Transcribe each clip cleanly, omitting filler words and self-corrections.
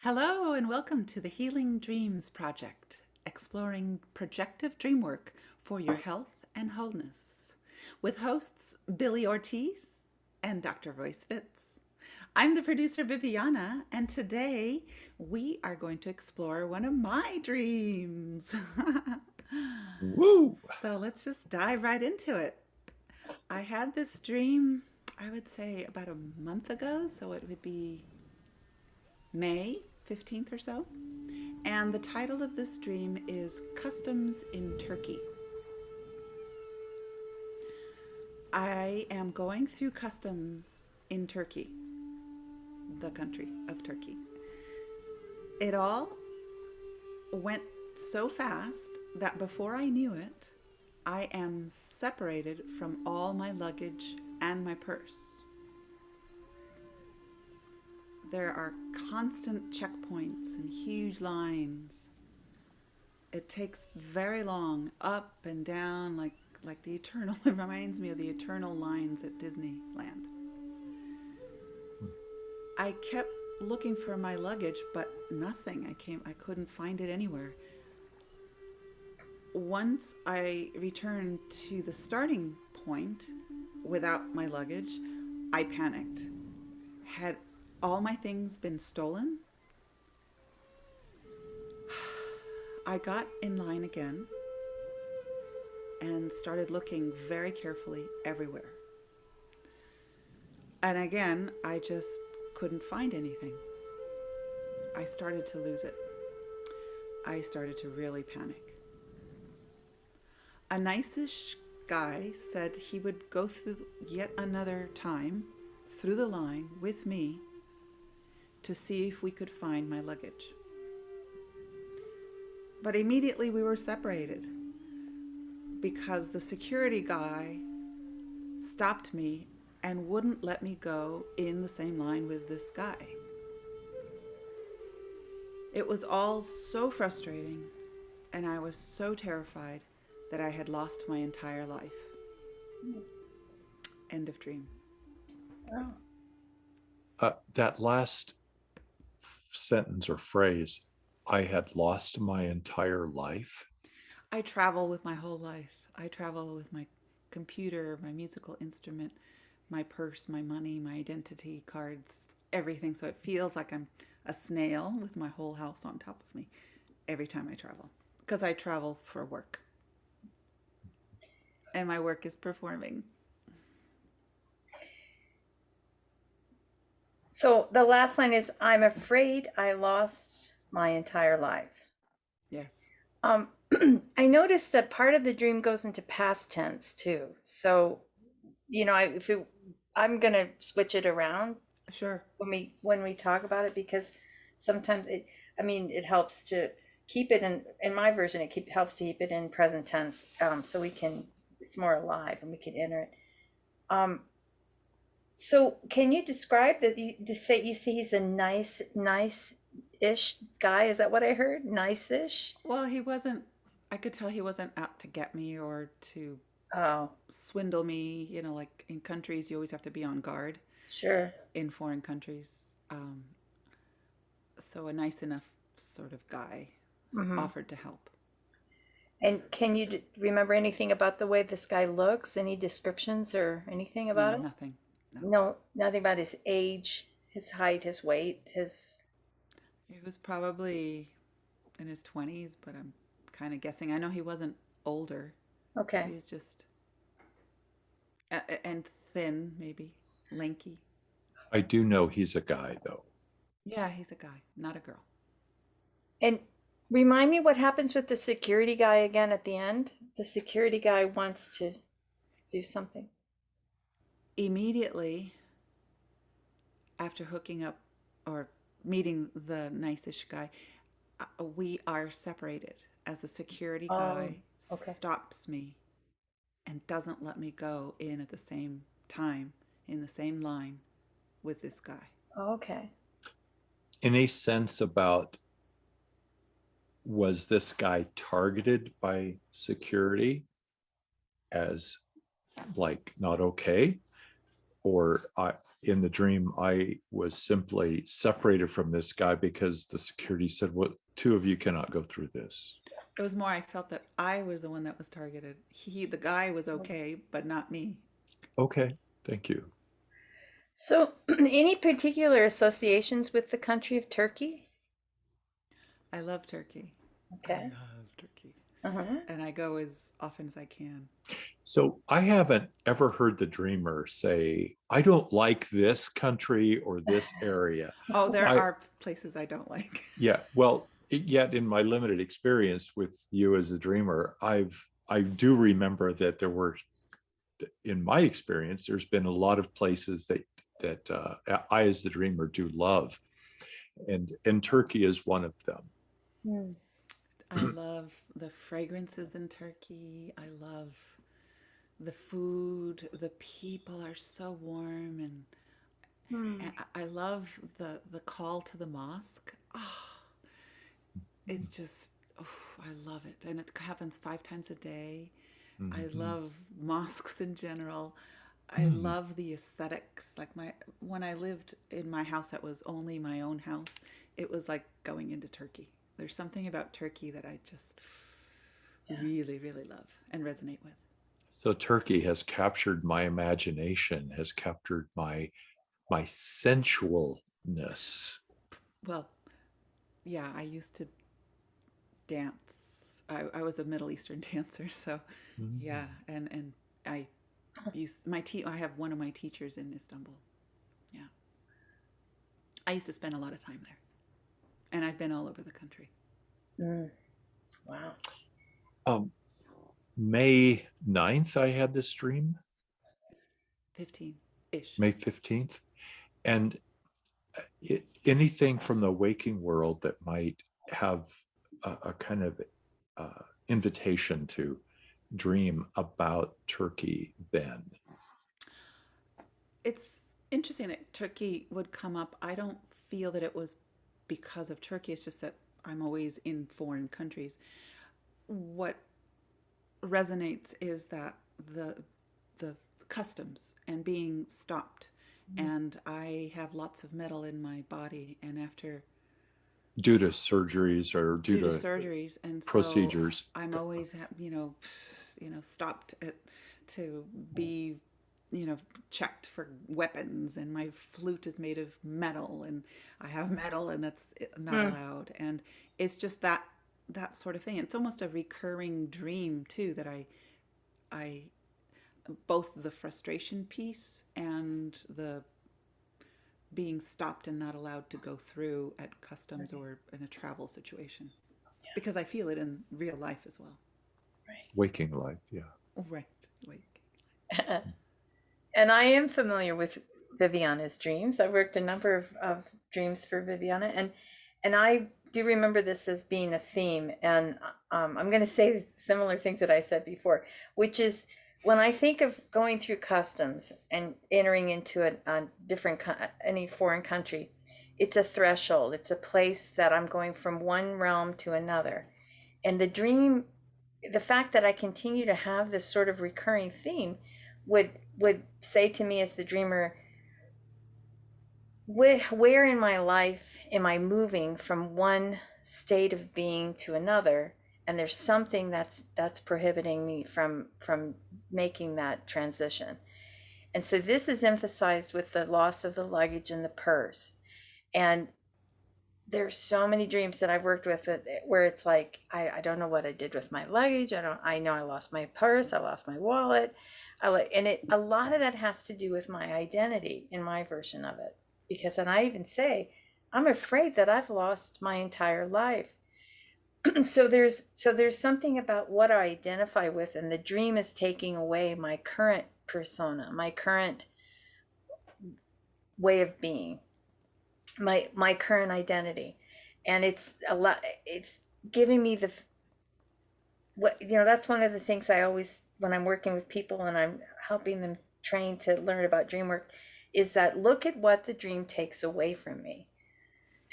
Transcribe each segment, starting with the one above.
Hello, and welcome to the Healing Dreams Project, exploring projective dreamwork for your health and wholeness, with hosts Billie Ortiz and Dr. Royce Fitts. I'm the producer, Viviana, and today we are going to explore one of my dreams. Woo! So let's just dive right into it. I had this dream, I would say, about a month ago, so it would be May 15th or so. And the title of this dream is Customs in Turkey. I am going through customs in Turkey, the country of Turkey. It all went so fast that before I knew it, I am separated from all my luggage and my purse. There are constant checkpoints and huge lines. It takes very long, up and down, like the eternal. It reminds me of the eternal lines at Disneyland. I kept looking for my luggage, but nothing. I couldn't find it anywhere. Once I returned to the starting point without my luggage, I panicked. Had all my things been stolen? I got in line again and started looking very carefully everywhere. And again, I just couldn't find anything. I started to lose it. I started to really panic. A nice-ish guy said he would go through yet another time through the line with me to see if we could find my luggage. But immediately we were separated because the security guy stopped me and wouldn't let me go in the same line with this guy. It was all so frustrating, and I was so terrified that I had lost my entire life. End of dream. Oh. That last sentence or phrase, I had lost my entire life. I travel with my whole life. I travel with my computer, my musical instrument, my purse, my money, my identity cards, everything. So it feels like I'm a snail with my whole house on top of me every time I travel. Because I travel for work. And my work is performing. So the last line is, I'm afraid I lost my entire life. Yes. I noticed that part of the dream goes into past tense too. So, I'm gonna switch it around Sure. when we talk about it, because sometimes it helps to keep it in my version. Helps to keep it in present tense, so it's more alive and we can enter it. So can you describe that? You say he's a nice-ish guy. Is that what I heard? Nice-ish? Well, he wasn't, I could tell he wasn't out to get me or to Oh, swindle me. You know, like in countries, you always have to be on guard sure. in foreign countries. Um, so a nice enough sort of guy Hmm. offered to help. And can you remember anything about the way this guy looks? Any descriptions or anything about No, it? nothing. No. No, nothing about his age, his height, his weight, his. He was probably in his 20s, but I'm kind of guessing. I know he wasn't older. He Okay. was just, and thin, maybe, lanky. I do know he's a guy, though. Yeah, he's a guy, not a girl. And remind me what happens with the security guy again at the end. The security guy wants to do something. Immediately after hooking up or meeting the nice-ish guy, we are separated as the security Oh, guy okay. stops me and doesn't let me go in at the same time in the same line with this guy. Okay. Any sense about, was this guy targeted by security as like not okay? or in the dream, I was simply separated from this guy because the security said, well, two of you cannot go through this. It was more I felt that I was the one that was targeted. The guy was okay, but not me. Okay, thank you. So, any particular associations with the country of Turkey? I love Turkey. I Okay. love Turkey. Uh-huh. And I go as often as I can. So I haven't ever heard the dreamer say, I don't like this country or this area. Oh, there I, are places I don't like. yeah, well, yet in my limited experience with you as a dreamer, I do remember that there were, in my experience, there's been a lot of places that I, as the dreamer, do love, and Turkey is one of them. Hmm. I love the fragrances in Turkey. I love the food. The people are so warm, and Hmm. I love the call to the mosque. Oh, it's just, oh, I love it. And it happens 5 times a day. I Mm-hmm. love mosques in general. I Mm-hmm. love the aesthetics. Like when I lived in my house that was only my own house, it was like going into Turkey. There's something about Turkey that I just Yeah. really, really love and resonate with. So Turkey has captured my imagination, has captured my sensualness. Well, yeah, I used to dance. I was a Middle Eastern dancer, so Mm-hmm. yeah, and I I have one of my teachers in Istanbul. Yeah. I used to spend a lot of time there. And I've been all over the country. Mm. Wow. Um, May 9th, I had this dream, 15 ish. May 15th. And anything from the waking world that might have a kind of invitation to dream about Turkey then. It's interesting that Turkey would come up. I don't feel that it was because of Turkey. It's just that I'm always in foreign countries. What resonates is that the the customs and being stopped, and I have lots of metal in my body, and after Due to surgeries or due due to to surgeries, and so procedures. I'm always stopped to be checked for weapons, and my flute is made of metal, and I have metal, and that's not Hmm. allowed, and it's just that sort of thing. It's almost a recurring dream too, that I both the frustration piece and the being stopped and not allowed to go through at customs Right. or in a travel situation, because I feel it in real life as well. Waking life, yeah. Right. Wait. Right. And I am familiar with Viviana's dreams. I worked a number of dreams for Viviana, and I do remember this as being a theme. And I'm going to say similar things that I said before, which is when I think of going through customs and entering into a different any foreign country, it's a threshold. It's a place that I'm going from one realm to another. And the fact that I continue to have this sort of recurring theme would say to me as the dreamer, where in my life am I moving from one state of being to another, and there's something that's prohibiting me from making that transition. And so this is emphasized with the loss of the luggage and the purse. And there's so many dreams that I've worked with where it's like I don't know what I did with my luggage. I know I lost my purse, I lost my wallet. And a lot of that has to do with my identity in my version of it. Because and I even say, I'm afraid that I've lost my entire life. So there's something about what I identify with, and the dream is taking away my current persona, my current way of being, my current identity. And it's giving me the what that's one of the things I always, when I'm working with people and I'm helping them train to learn about dream work, is that look at what the dream takes away from me.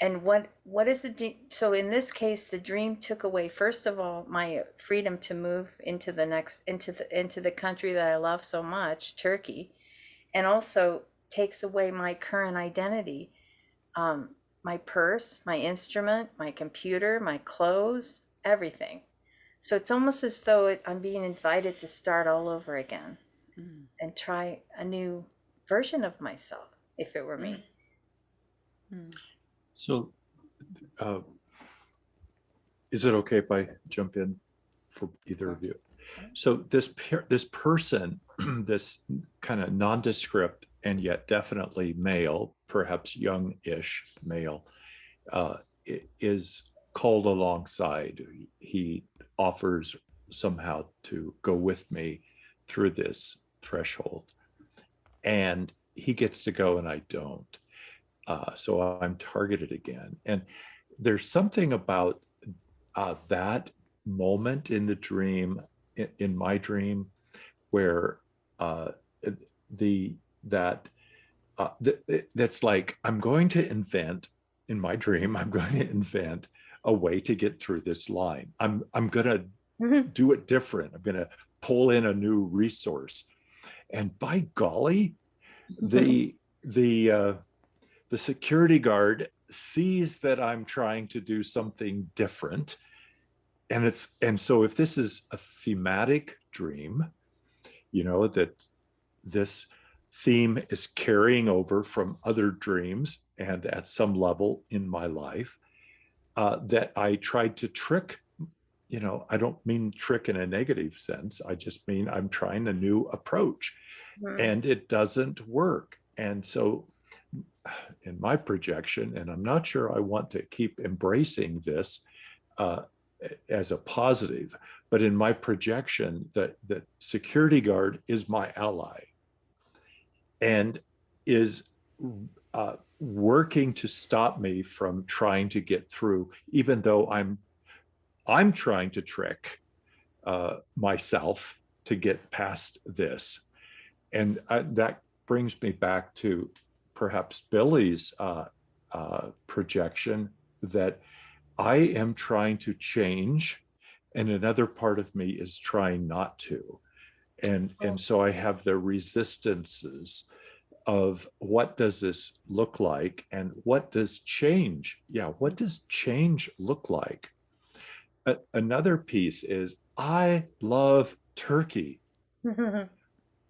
And what is the dream? So in this case, the dream took away, first of all, my freedom to move into the country that I love so much, Turkey. and also takes away my current identity, my purse, my instrument, my computer, my clothes, everything. So it's almost as though I'm being invited to start all over again and try a new version of myself if it were me. So, is it okay if I jump in for either of you? So this person, this kind of nondescript and yet definitely male, perhaps young-ish male, is called alongside. He offers somehow to go with me through this threshold, and he gets to go and I don't. So I'm targeted again. And there's something about that moment in the dream, in my dream, where that's like, I'm going to invent, in my dream, I'm going to invent a way to get through this line. I'm going to do it different. I'm going to pull in a new resource. And by golly, the security guard sees that I'm trying to do something different. And so if this is a thematic dream, that this theme is carrying over from other dreams and at some level in my life, that I tried to trick, I don't mean trick in a negative sense. I just mean I'm trying a new approach and it doesn't work. And so in my projection, and I'm not sure I want to keep embracing this as a positive, but in my projection, that security guard is my ally and is working to stop me from trying to get through, even though I'm trying to trick myself to get past this. And that brings me back to perhaps Billie's projection, that I am trying to change and another part of me is trying not to. And so I have the resistances of what does this look like and what does change? Yeah, what does change look like? Another piece is I love turkey.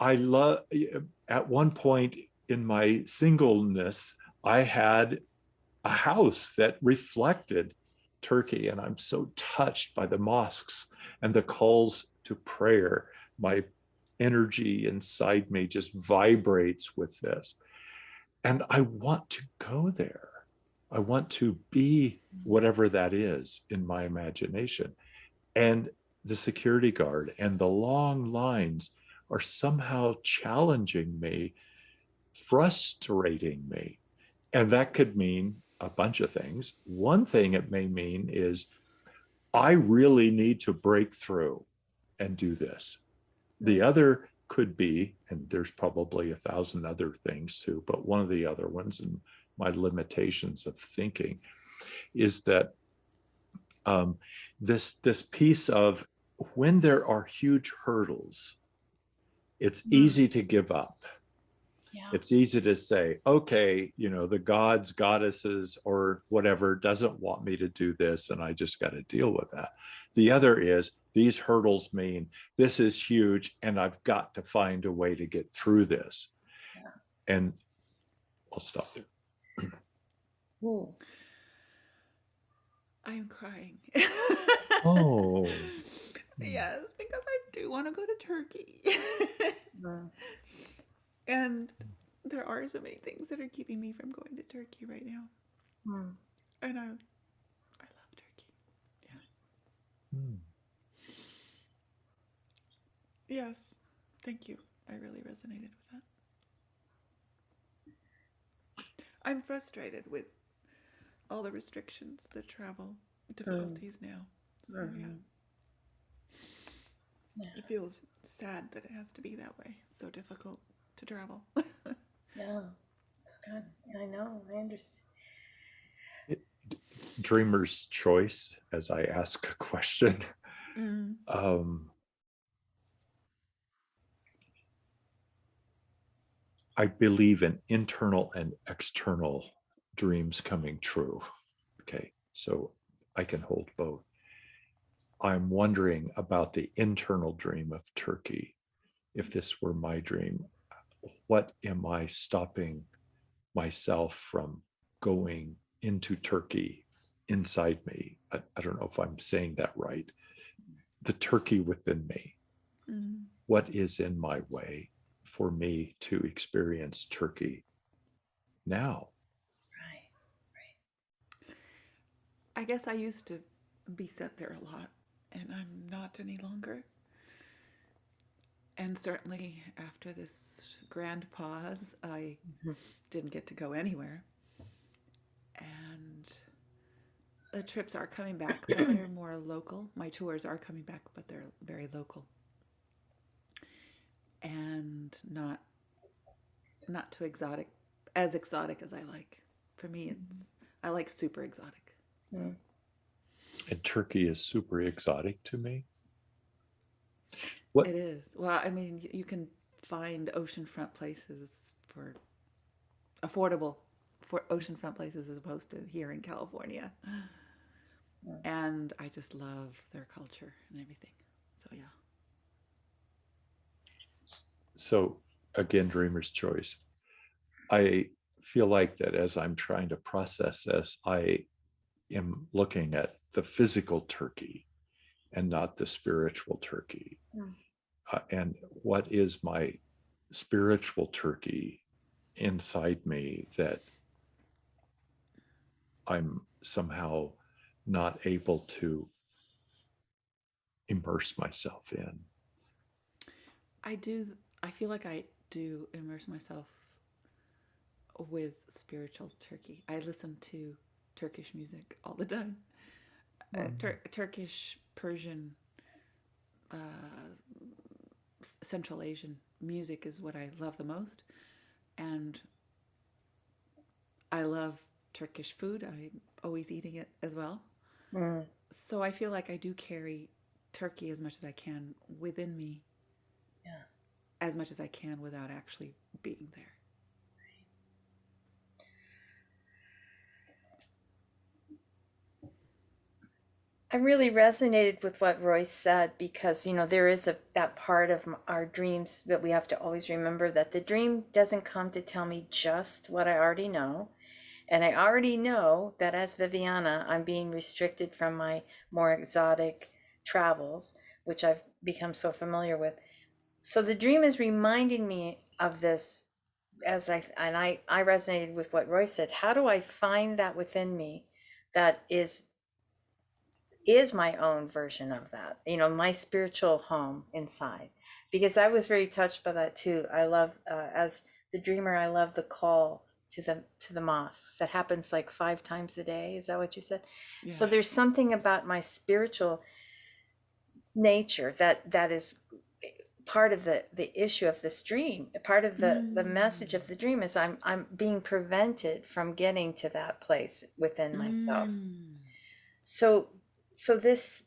At one point in my singleness, I had a house that reflected Turkey, and I'm so touched by the mosques and the calls to prayer. My energy inside me just vibrates with this. And I want to go there. I want to be whatever that is in my imagination. And the security guard and the long lines are somehow challenging me, frustrating me. And that could mean a bunch of things. One thing it may mean is I really need to break through and do this. The other could be, and there's probably 1,000 other things too, but one of the other ones, and my limitations of thinking, is that this piece of when there are huge hurdles, it's easy to give up. Yeah. It's easy to say, okay, the gods, goddesses, or whatever doesn't want me to do this, and I just got to deal with that. The other is these hurdles mean this is huge, and I've got to find a way to get through this. Yeah. And I'll stop there. Ooh. I'm crying. Oh. Yes, because I do want to go to Turkey. And there are so many things that are keeping me from going to Turkey right now. And I love Turkey. Yeah. Yes. Thank you. I really resonated with that. I'm frustrated with all the restrictions, the travel difficulties now. So, yeah. It feels sad that it has to be that way. So difficult to travel. Yeah, it's good. I know. I understand. Dreamer's choice, as I ask a question. I believe in internal and external dreams coming true. Okay, so I can hold both. I'm wondering about the internal dream of Turkey. If this were my dream, what am I stopping myself from going into Turkey inside me? I don't know if I'm saying that right. The Turkey within me. Mm. What is in my way for me to experience Turkey now? Right. I guess I used to be sent there a lot, and I'm not any longer. And certainly after this grand pause, I Mhm. didn't get to go anywhere. And the trips are coming back, but they're more local. My tours are coming back, but they're very local and not too exotic, as exotic as I like. For me, it's I like super exotic. So Mm. And Turkey is super exotic to me. What? it is. Well, I mean, you can find oceanfront places for affordable for oceanfront places as opposed to here in California. Mm. And I just love their culture and everything. So yeah. So again, dreamer's choice. I feel like that as I'm trying to process this, I am looking at the physical Turkey and not the spiritual Turkey. Mm. And what is my spiritual Turkey inside me that I'm somehow not able to immerse myself in? I do I feel like I do immerse myself with spiritual Turkey. I listen to Turkish music all the time. Mm. Turkish, Persian, uh, Central Asian music is what I love the most. And I love Turkish food. I'm always eating it as well. Mm. So I feel like I do carry Turkey as much as I can within me, Yeah. as much as I can without actually being there. I really resonated with what Royce said because, there is that part of our dreams that we have to always remember that the dream doesn't come to tell me just what I already know. And I already know that as Viviana, I'm being restricted from my more exotic travels, which I've become so familiar with. So the dream is reminding me of this I resonated with what Roy said. How do I find that within me that is my own version of that, my spiritual home inside? Because I was very touched by that too. I love, as the dreamer, I love the call to the mosques that happens like 5 times a day. Is that what you said? Yeah. So there's something about my spiritual nature that is part of the issue of this dream. Part of the message of the dream is I'm being prevented from getting to that place within myself. So this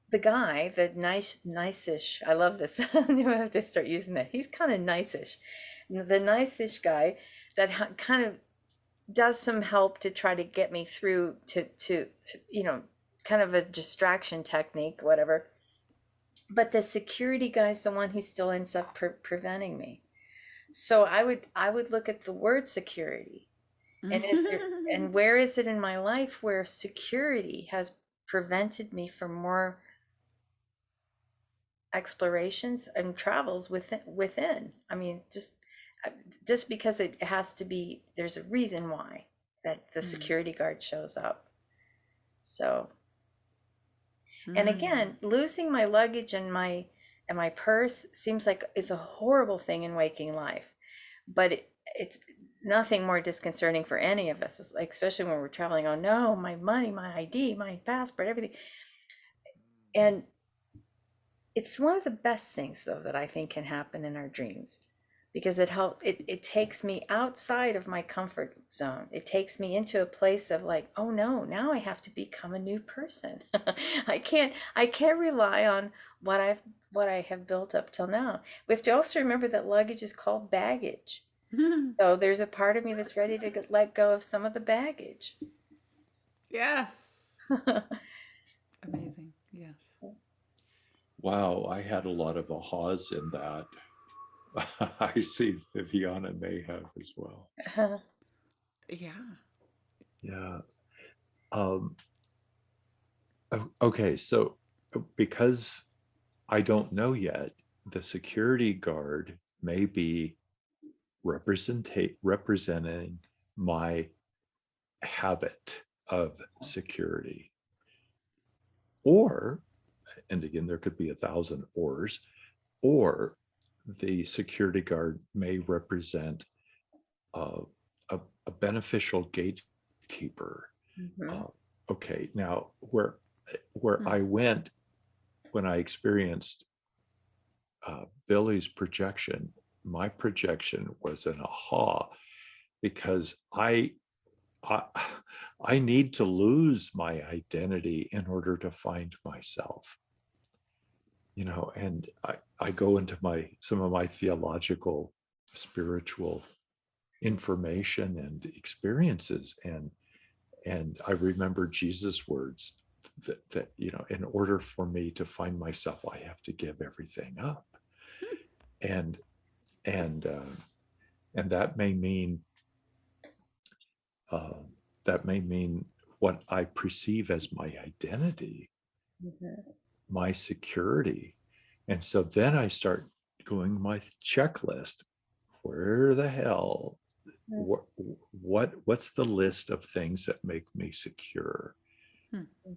the guy, the nice-ish, I love this. I have to start using that. He's kind of nice-ish. The nice-ish guy that kind of does some help to try to get me through to kind of a distraction technique, whatever. But the security guy's the one who still ends up preventing me. So I would look at the word security, and where is it in my life where security has prevented me from more explorations and travels within. I mean, just because it has to be, there's a reason why that the security guard shows up. So, and again, losing my luggage and my purse seems like it's a horrible thing in waking life, but it's nothing more disconcerting for any of us. It's like, especially when we're traveling. Oh no, my money, my ID, my passport, everything. And it's one of the best things, though, that I think can happen in our dreams, because it takes me outside of my comfort zone. It takes me into a place of like, oh no, now I have to become a new person. I can't rely on what I have built up till now. We have to also remember that luggage is called baggage. So there's a part of me that's ready to let go of some of the baggage. Yes. Amazing. Yes. Wow, I had a lot of ahas in that. I see Viviana may have as well. Yeah. Yeah. Um, okay, so because I don't know yet, the security guard may be representing my habit of security. Or, and again, there could be 1,000 ors, or the security guard may represent uh, a beneficial gatekeeper. Mm-hmm. Okay, now where I went when I experienced Billie's projection, my projection was an aha, because I I need to lose my identity in order to find myself. And I go into some of my theological, spiritual information and experiences, and I remember Jesus' words that in order for me to find myself, I have to give everything up, and and uh, and uh, that may mean what I perceive as my identity, Mm-hmm. my security. And so then I start going my checklist. Where the hell, what's the list of things that make me secure?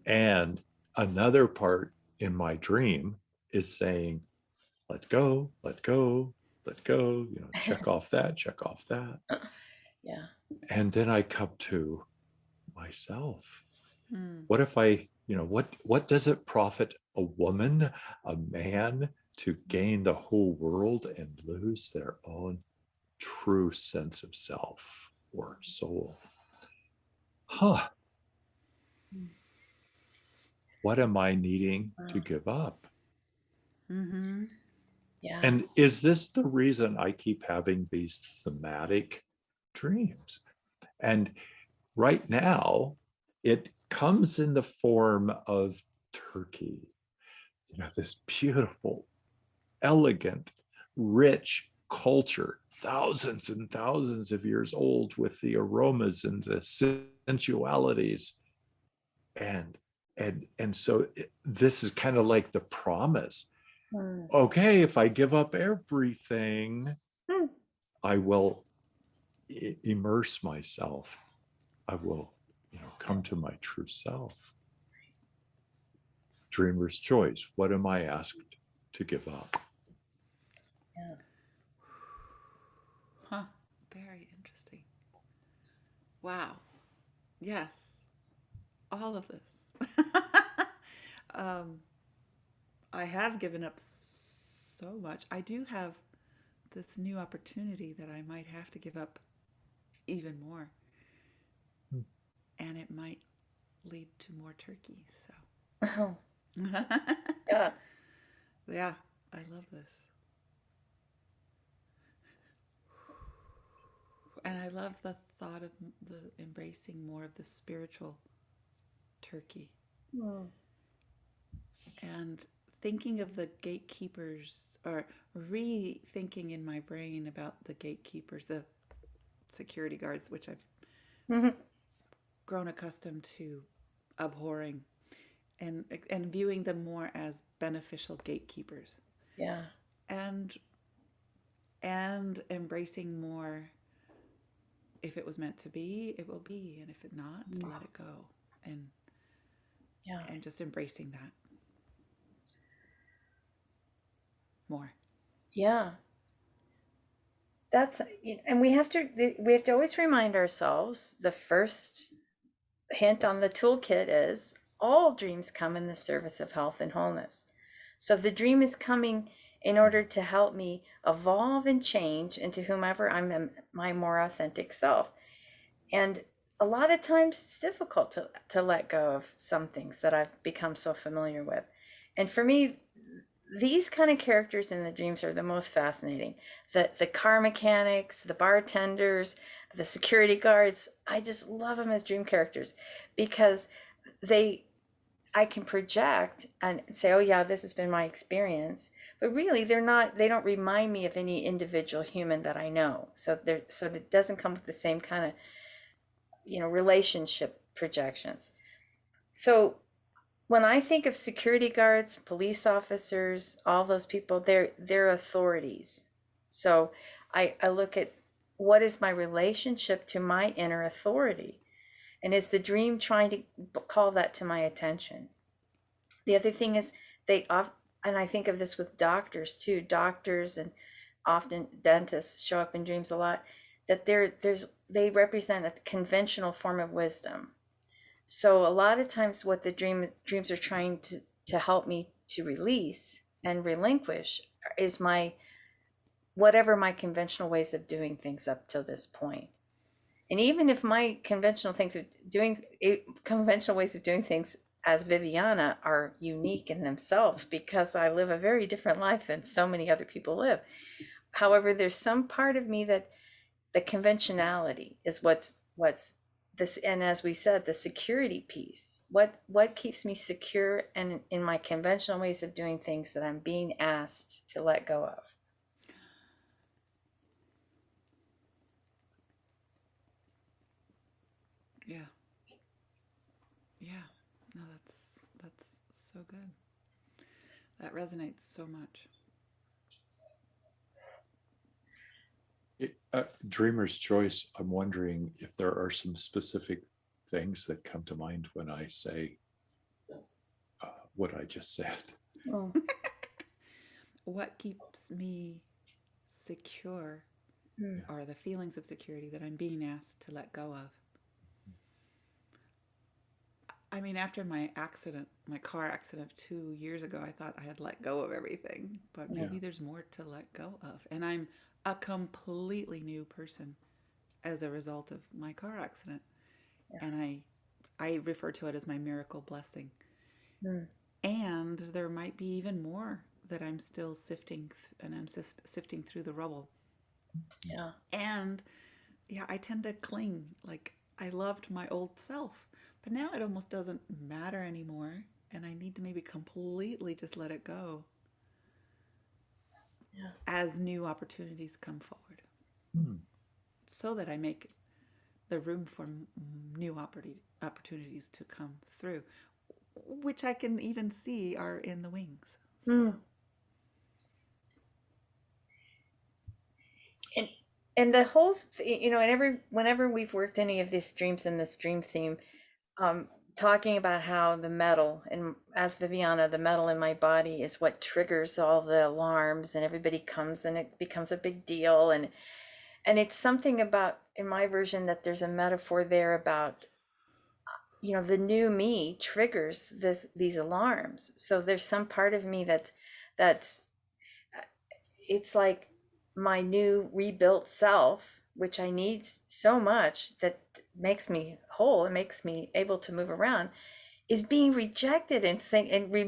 And another part in my dream is saying, let go, let go, let go, check off that, check off that. Yeah. And then I come to myself. Mm. What if what does it profit a woman, a man, to gain the whole world and lose their own true sense of self or soul? What am I needing to give up? Mm-hmm. Yeah. And is this the reason I keep having these thematic dreams? And right now, it comes in the form of turkey, this beautiful, elegant, rich culture, thousands and thousands of years old, with the aromas and the sensualities. And so this is kind of like the promise. Okay, if I give up everything, I will immerse myself. I will, come to my true self. Dreamer's choice. What am I asked to give up? Yeah. Huh. Very interesting. Wow. Yes. All of this. I have given up so much. I do have this new opportunity that I might have to give up even more. And it might lead to more turkey. So, Oh, yeah. yeah, I love this. And I love the thought of the embracing more of the spiritual turkey. And thinking of the gatekeepers, or rethinking in my brain about the gatekeepers, the security guards, which I've grown accustomed to abhorring, and viewing them more as beneficial gatekeepers. Yeah. And embracing more, if it was meant to be, it will be, and if it not, let it go. And Yeah. and just embracing that more. Yeah. That's, and we have to always remind ourselves, the first hint on the toolkit is all dreams come in the service of health and wholeness. So if the dream is coming in order to help me evolve and change into whomever I'm, my more authentic self. And a lot of times it's difficult to let go of some things that I've become so familiar with. And for me, these kind of characters in the dreams are the most fascinating. The car mechanics, the bartenders, the security guards. I just love them as dream characters because I can project and say, oh yeah, this has been my experience. But really they don't remind me of any individual human that I know. So it doesn't come with the same kind of, relationship projections. So when I think of security guards, police officers, all those people, they're authorities. So I look at what is my relationship to my inner authority, and is the dream trying to call that to my attention? The other thing is and I think of this with doctors too. Doctors and often dentists show up in dreams a lot. That they represent a conventional form of wisdom. So a lot of times what the dreams are trying to help me to release and relinquish is whatever my conventional ways of doing things up till this point. And even if my conventional ways of doing things as Viviana are unique in themselves, because I live a very different life than so many other people live. However, there's some part of me that the conventionality is what's this, and as we said, the security piece. What keeps me secure and in my conventional ways of doing things that I'm being asked to let go of. Yeah. Yeah. No, that's so good. That resonates so much. Dreamer's choice. I'm wondering if there are some specific things that come to mind when I say what I just said. Oh. What keeps me secure are the feelings of security that I'm being asked to let go of. I mean, after my car accident 2 years ago, I thought I had let go of everything, but maybe there's more to let go of. And I'm a completely new person as a result of my car accident. Yeah. And I refer to it as my miracle blessing. And there might be even more that I'm still sifting, and I'm sifting through the rubble. Yeah. And yeah, I tend to cling. Like, I loved my old self, but now it almost doesn't matter anymore, and I need to maybe completely just let it go as new opportunities come forward, so that I make the room for new opportunities to come through, which I can even see are in the wings. And the whole and whenever we've worked any of these dreams in this dream theme, talking about how the metal, and as Viviana, the metal in my body is what triggers all the alarms, and everybody comes and it becomes a big deal, and it's something about, in my version, that there's a metaphor there about the new me triggers these alarms. So there's some part of me that's it's like my new rebuilt self, which I need so much, that makes me whole and makes me able to move around, is being rejected and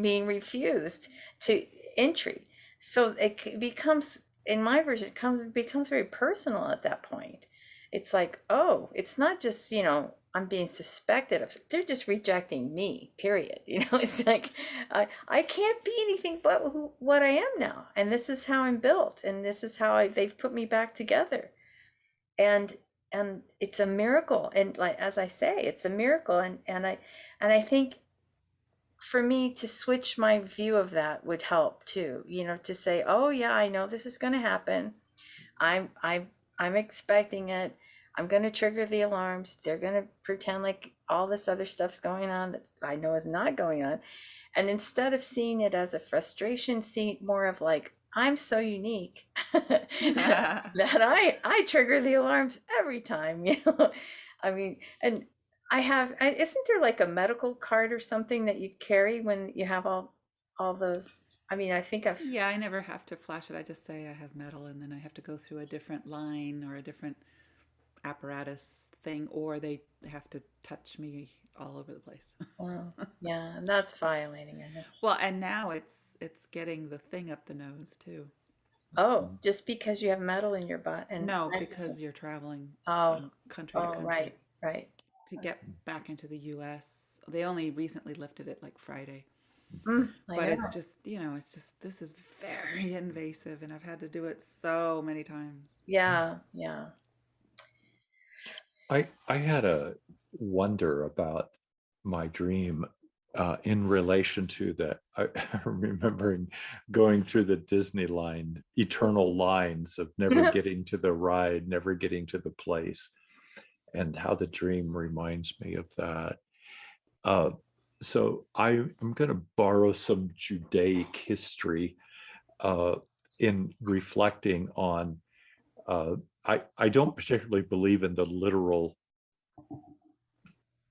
being refused to entry. So it becomes, in my version, it becomes very personal at that point. It's like, oh, it's not just, I'm being suspected of, they're just rejecting me, period. It's like, I can't be anything but what I am now. And this is how I'm built. And this is how they've put me back together. And it's a miracle. And like, as I say, it's a miracle. And I think for me to switch my view of that would help too, to say, oh yeah, I know this is going to happen. I'm expecting it. I'm going to trigger the alarms. They're going to pretend like all this other stuff's going on that I know is not going on. And instead of seeing it as a frustration, see it more of like, I'm so unique that I trigger the alarms every time, I mean, and isn't there like a medical card or something that you carry when you have all those? I mean, I think I've, Yeah, I never have to flash it. I just say I have metal, and then I have to go through a different line or a different apparatus thing, or they have to touch me all over the place. oh, yeah, and that's violating, I know. Well, and now it's getting the thing up the nose too. Oh, just because you have metal in your butt and No, nitrogen. because you're traveling Oh, from country to oh, country right, right. to get back into the US. They only recently lifted it like Friday. I But know. it's just, it's just, this is very invasive, and I've had to do it so many times. Yeah, yeah. I had a wonder about my dream in relation to that. I remembering going through the Disney line, eternal lines of never getting to the ride, never getting to the place, and how the dream reminds me of that. Uh, so I'm going to borrow some Judaic history uh, in reflecting on. I don't particularly believe in the literal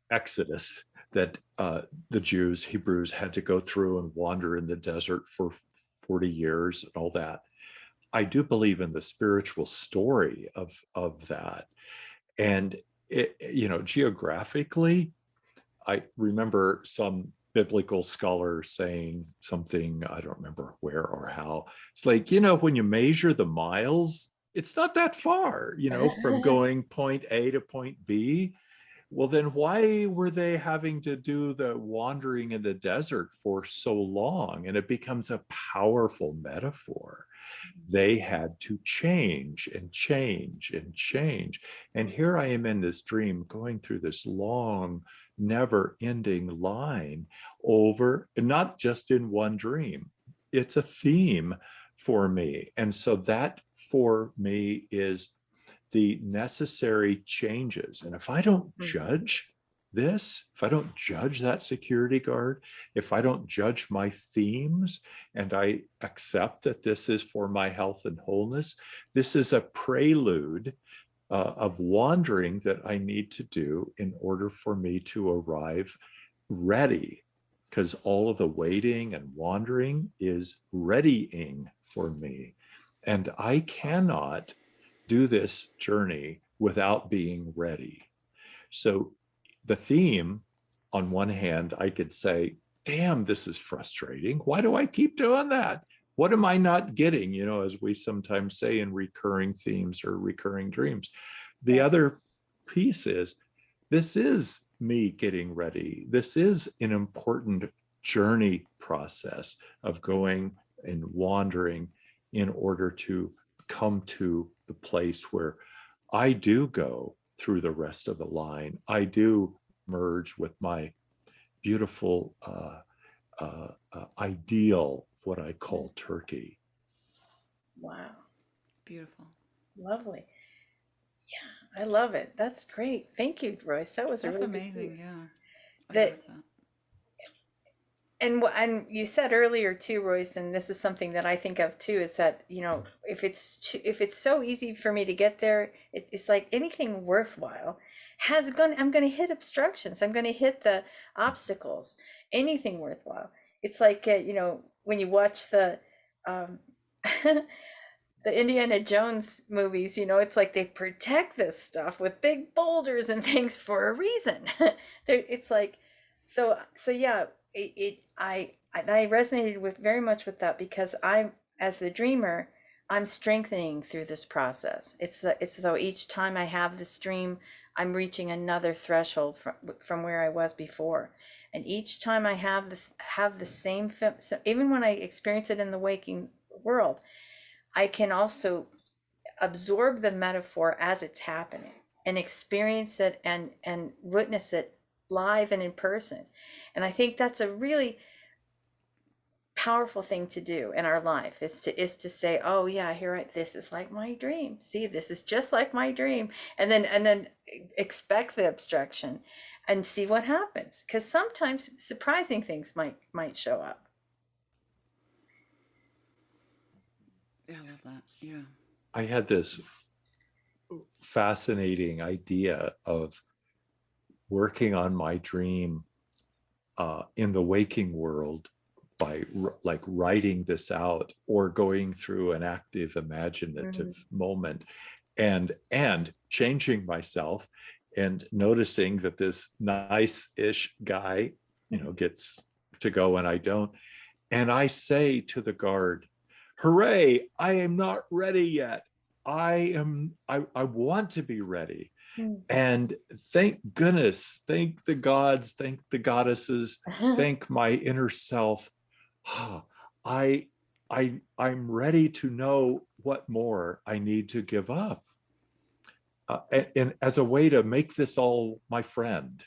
exodus that the Jews, Hebrews had to go through and wander in the desert for 40 years and all that. I do believe in the spiritual story of that. And geographically, I remember some biblical scholar saying something, I don't remember where or how. It's like, when you measure the miles, it's not that far, from going point A to point B. Well, then why were they having to do the wandering in the desert for so long? And it becomes a powerful metaphor. They had to change and change and change. And here I am in this dream going through this long, never ending line over, and not just in one dream. It's a theme for me. And so that for me is the necessary changes. And if I don't judge this, if I don't judge that security guard, if I don't judge my themes, and I accept that this is for my health and wholeness, this is a prelude of wandering that I need to do in order for me to arrive ready. Because all of the waiting and wandering is readying for me. And I cannot do this journey without being ready. So the theme, on one hand, I could say, damn, this is frustrating. Why do I keep doing that? What am I not getting? As we sometimes say in recurring themes or recurring dreams. The other piece is, this is me getting ready. This is an important journey process of going and wandering in order to come to the place where I do go through the rest of the line. I do merge with my beautiful ideal, what I call Turkey. Wow. Beautiful. Lovely. Yeah, I love it. That's great. Thank you, Royce. That was a That's really good amazing. piece. Yeah. I love That that. and you said earlier too, Royce, and this is something that I think of too, is that if it's so easy for me to get there, it's like anything worthwhile I'm going to hit obstructions. I'm going to hit the obstacles. Anything worthwhile. It's like when you watch the um, the Indiana Jones movies, it's like they protect this stuff with big boulders and things for a reason. It's like, so yeah, I resonated with very much with that because as the dreamer, I'm strengthening through this process. It's though each time I have this dream, I'm reaching another threshold from where I was before. And each time I have the same, so even when I experience it in the waking world, I can also absorb the metaphor as it's happening and experience it and witness it live and in person. And I think that's a really powerful thing to do in our life is to say, oh yeah, here this is like my dream. See, this is just like my dream. And then expect the obstruction and see what happens. Because sometimes surprising things might show up. Yeah, I love that. Yeah. I had this fascinating idea of working on my dream in the waking world by like writing this out or going through an active imaginative moment and changing myself and noticing that this nice-ish guy, gets to go and I don't. And I say to the guard, hooray, I am not ready yet. I want to be ready. And thank goodness, thank the gods, thank the goddesses, thank my inner self. I'm ready to know what more I need to give up. And as a way to make this all my friend,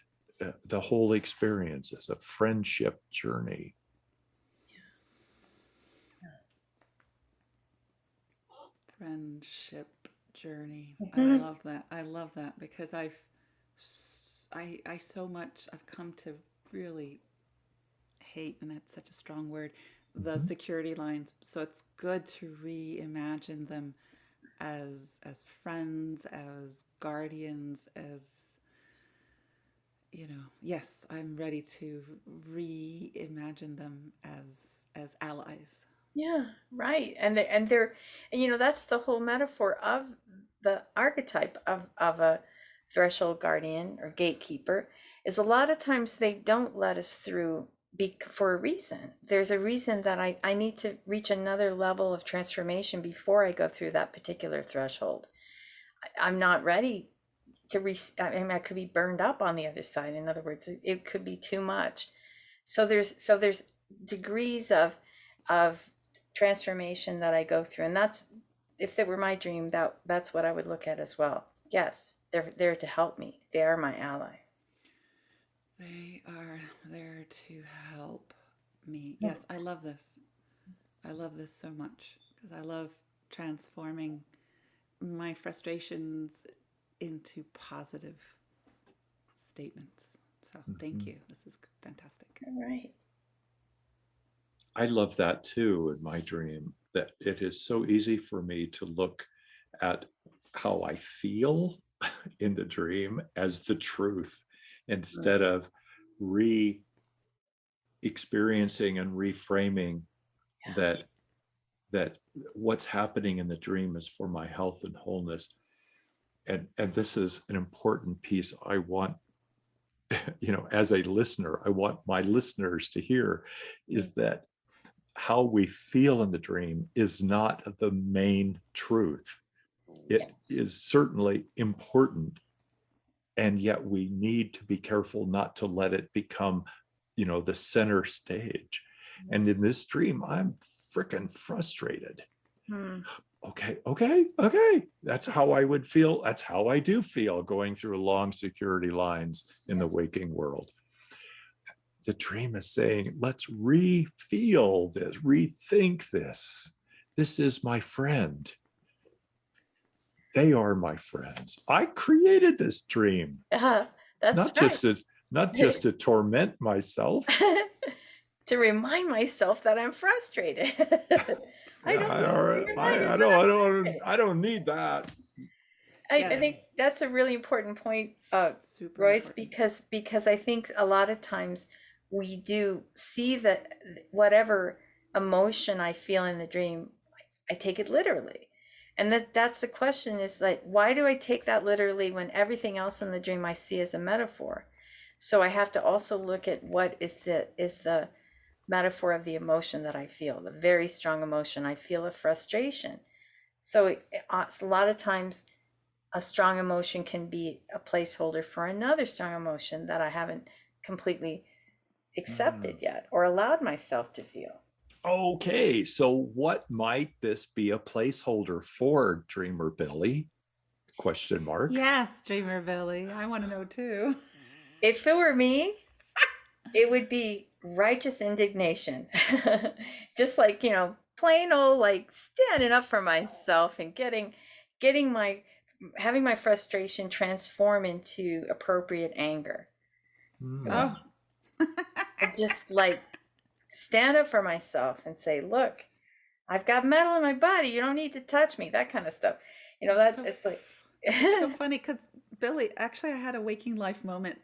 the whole experience is a friendship journey. Friendship journey. I love that because I so much I've come to really hate, and that's such a strong word, the security lines. So it's good to reimagine them as friends, as guardians, as yes, I'm ready to reimagine them as allies. Yeah, right. And that's the whole metaphor of the archetype of a threshold guardian or gatekeeper, is a lot of times they don't let us through for a reason. There's a reason that I need to reach another level of transformation before I go through that particular threshold. I'm not ready to I mean, I could be burned up on the other side. In other words, it could be too much. So there's degrees of transformation that I go through, and that's, if it were my dream, that's what I would look at as well. Yes, they're there to help me. They are my allies. They are there to help me. Yes, I love this. I love this so much because I love transforming my frustrations into positive statements. So thank you. This is fantastic. All right. I love that too in my dream, that it is so easy for me to look at how I feel in the dream as the truth instead of re-experiencing and reframing that what's happening in the dream is for my health and wholeness. And this is an important piece I want, as a listener, I want my listeners to hear, is that how we feel in the dream is not the main truth. It is certainly important, and yet we need to be careful not to let it become, the center stage. And in this dream, I'm freaking frustrated. Okay. That's how I would feel. That's how I do feel going through long security lines in the waking world. The dream is saying, let's re-feel this, rethink this. This is my friend. They are my friends. I created this dream. That's not just to torment myself. To remind myself that I'm frustrated. I don't need that. I think that's a really important point, Royce, because I think a lot of times we do see that whatever emotion I feel in the dream, I take it literally. And that's the question, is like, why do I take that literally when everything else in the dream I see as a metaphor? So I have to also look at what is the metaphor of the emotion that I feel, the very strong emotion. I feel a frustration. So a lot of times a strong emotion can be a placeholder for another strong emotion that I haven't completely accepted yet or allowed myself to feel. Okay, so what might this be a placeholder for, Dreamer Billie? Question mark. Yes, Dreamer Billie. I want to know too. If it were me, it would be righteous indignation. Just like, plain old, like, standing up for myself and having my frustration transform into appropriate anger. Oh. Just like stand up for myself and say, look, I've got metal in my body. You don't need to touch me. That kind of stuff. It's like so funny because Billie, actually, I had a waking life moment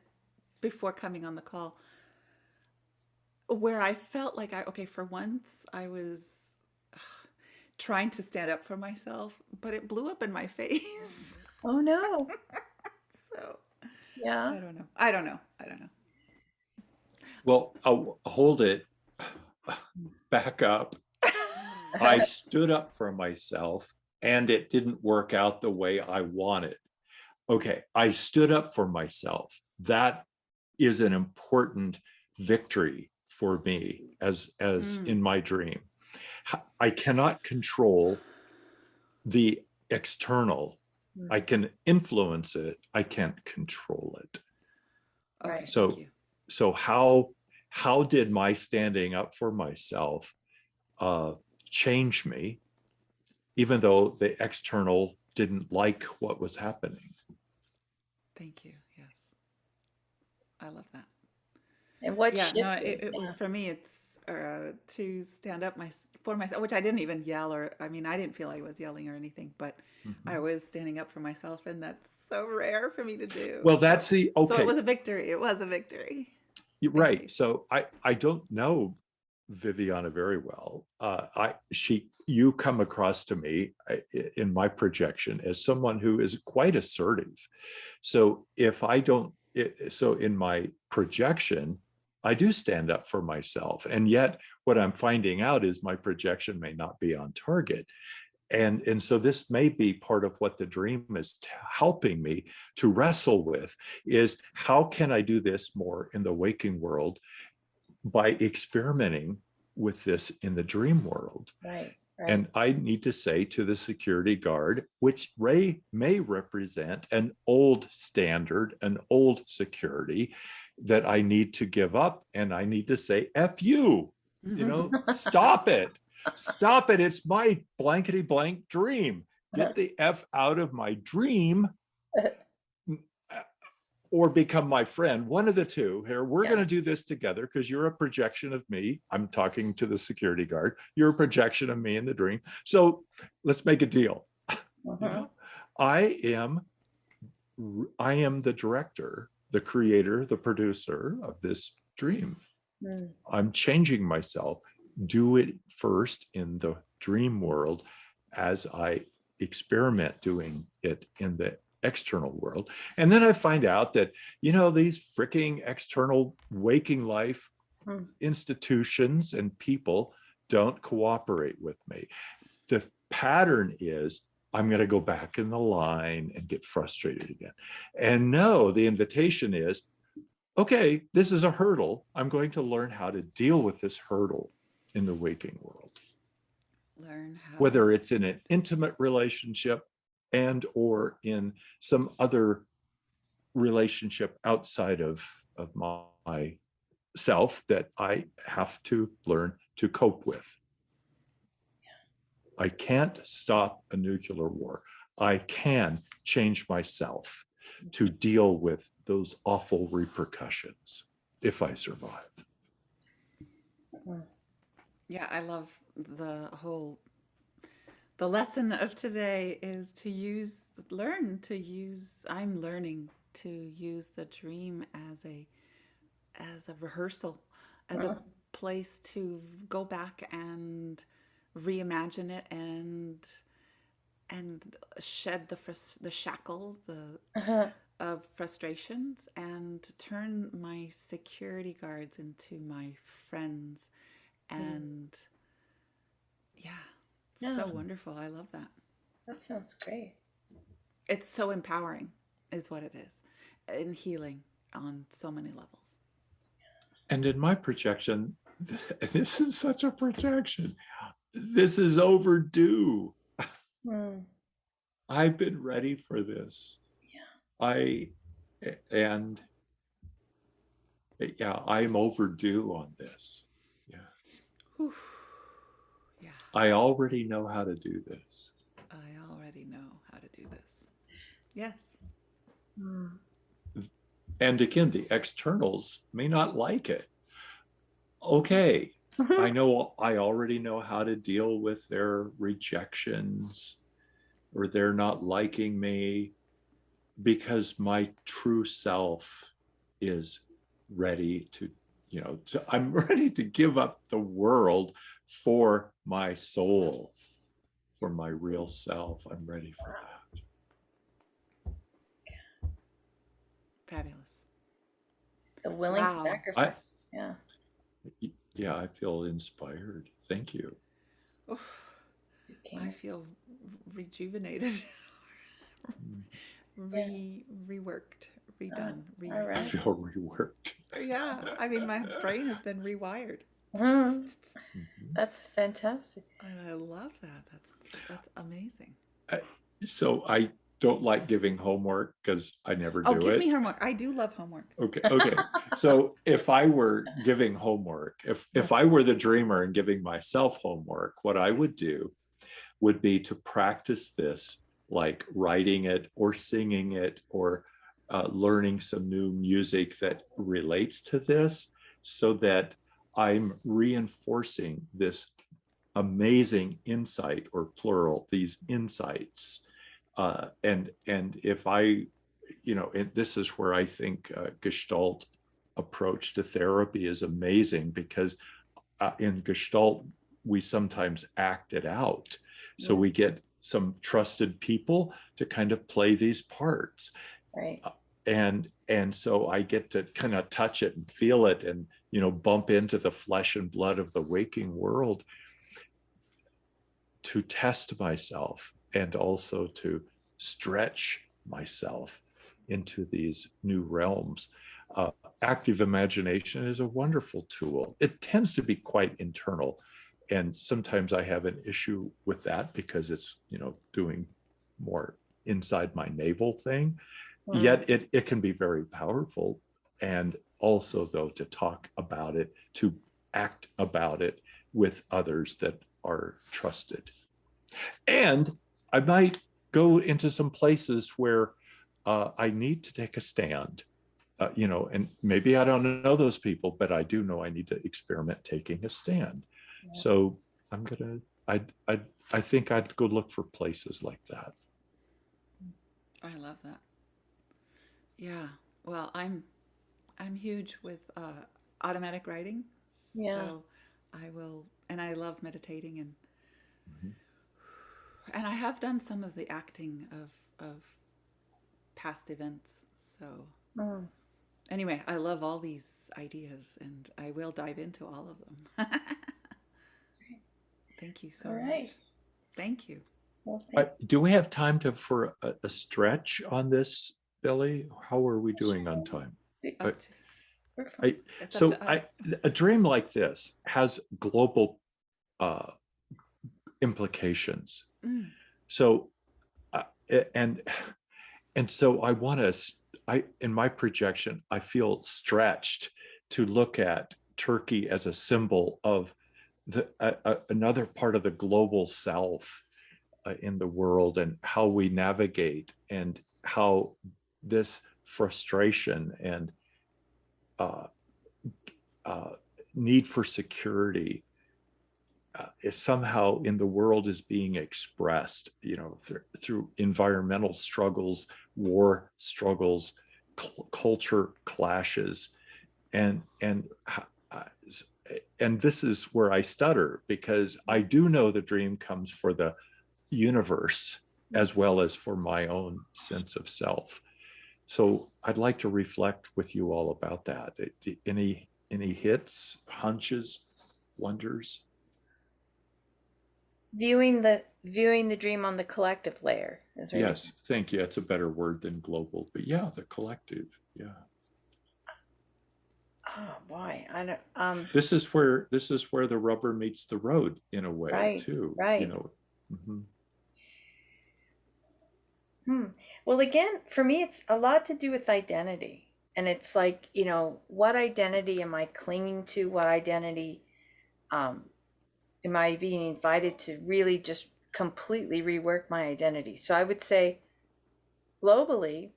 before coming on the call where I felt like okay, for once I was trying to stand up for myself, but it blew up in my face. Oh no. So Yeah. I don't know. I don't know. I don't know. Well, I'll hold it back up. I stood up for myself and it didn't work out the way I wanted. Okay, I stood up for myself. That is an important victory for me as in my dream. I cannot control the external. I can influence it. I can't control it. Okay, Right. thank So you. so how did my standing up for myself change me, even though the external didn't like what was happening? Thank you. Yes. I love that. And what Yeah, no, shifted? it Yeah. was for me, it's to stand up for myself, which I didn't even yell or, I mean, I didn't feel I was yelling or anything, but I Mhm. was standing up for myself, and that's so rare for me to do. Well, So, that's the so it okay. was a victory. It was a victory. You're Thank right. you. So I don't know Viviana very well. You come across to me in my projection as someone who is quite assertive. So if I don't, so in my projection, I do stand up for myself, and yet what I'm finding out is my projection may not be on target. And so this may be part of what the dream is helping me to wrestle with, is how can I do this more in the waking world by experimenting with this in the dream world. Right. Right. And I need to say to the security guard, which may represent an old standard, an old security that I need to give up. And I need to say, F you, stop it. Stop it. It's my blankety blank dream. Get the F out of my dream or become my friend. One of the two here. We're going to do this together because you're a projection of me. I'm talking to the security guard. You're a projection of me in the dream. So let's make a deal. I am the director, the creator, the producer of this dream. I'm changing myself. Do it first in the dream world as I experiment doing it in the external world. And then I find out that, these freaking external waking life institutions and people don't cooperate with me. The pattern is I'm going to go back in the line and get frustrated again. And no, the invitation is, okay, this is a hurdle. I'm going to learn how to deal with this hurdle in the waking world. Learn how. Whether it's in an intimate relationship and or in some other relationship outside of my self that I have to learn to cope with. I can't stop a nuclear war. I can change myself to deal with those awful repercussions if I survive. Yeah, I love the lesson of today is I'm learning to use the dream as a rehearsal, as a place to go back and reimagine it and shed the shackles of frustrations and turn my security guards into my friends. And so wonderful. I love that. That sounds great. It's so empowering is what it is, and healing on so many levels. And in my projection, this is such a projection. This is overdue. I've been ready for this. I'm overdue on this. Yeah. Whew. Yeah. I already know how to do this. I already know how to do this. Yes. And again, the externals may not like it. Okay. I already know how to deal with their rejections or they're not liking me because my true self is ready to I'm ready to give up the world for my soul, for my real self. I'm ready for that. Fabulous. The willing sacrifice. I feel inspired. Thank you. Oof, I feel rejuvenated. Reworked, redone. I feel reworked. Yeah, I mean, my brain has been rewired. That's fantastic. And I love that. That's amazing. So I don't like giving homework because I never do it. Oh, give me homework. I do love homework. Okay. So if I were giving homework, if I were the dreamer and giving myself homework, what I would do would be to practice this, like writing it or singing it or learning some new music that relates to this, so that I'm reinforcing this amazing insight, or plural, these insights. And if I, and this is where I think Gestalt approach to therapy is amazing, because in Gestalt, we sometimes act it out. So we get some trusted people to kind of play these parts. Right. And so I get to kind of touch it and feel it and, bump into the flesh and blood of the waking world to test myself, and also to stretch myself into these new realms. Active imagination is a wonderful tool. It tends to be quite internal. And sometimes I have an issue with that because it's, doing more inside my navel thing. Yet it can be very powerful. And also, though, to talk about it, to act about it with others that are trusted. And I might go into some places where I need to take a stand, and maybe I don't know those people, but I do know I need to experiment taking a stand. Yeah. So I think I'd go look for places like that. I love that. Yeah. Well, I'm huge with automatic writing. So I will, and I love meditating, and I have done some of the acting of past events. So anyway, I love all these ideas, and I will dive into all of them. Thank you so much. Thank you. Do we have time for a stretch on this, Billie? How are we doing on time? A dream like this has global implications. So, and so I want to, in my projection, I feel stretched to look at Turkey as a symbol of another part of the global South in the world, and how we navigate, and how this frustration and need for security is somehow in the world is being expressed, through environmental struggles, war struggles, culture clashes, and this is where I stutter, because I do know the dream comes for the universe as well as for my own sense of self. So I'd like to reflect with you all about that. Any hits, hunches, wonders? Viewing the dream on the collective layer. Yes, thank you. It's a better word than global, but yeah, the collective. Yeah. Oh boy, I don't. This is where the rubber meets the road in a way, too. Right. Well, again, for me, it's a lot to do with identity, and it's like, what identity am I clinging to? What identity am I being invited to really just completely rework my identity? So I would say, globally,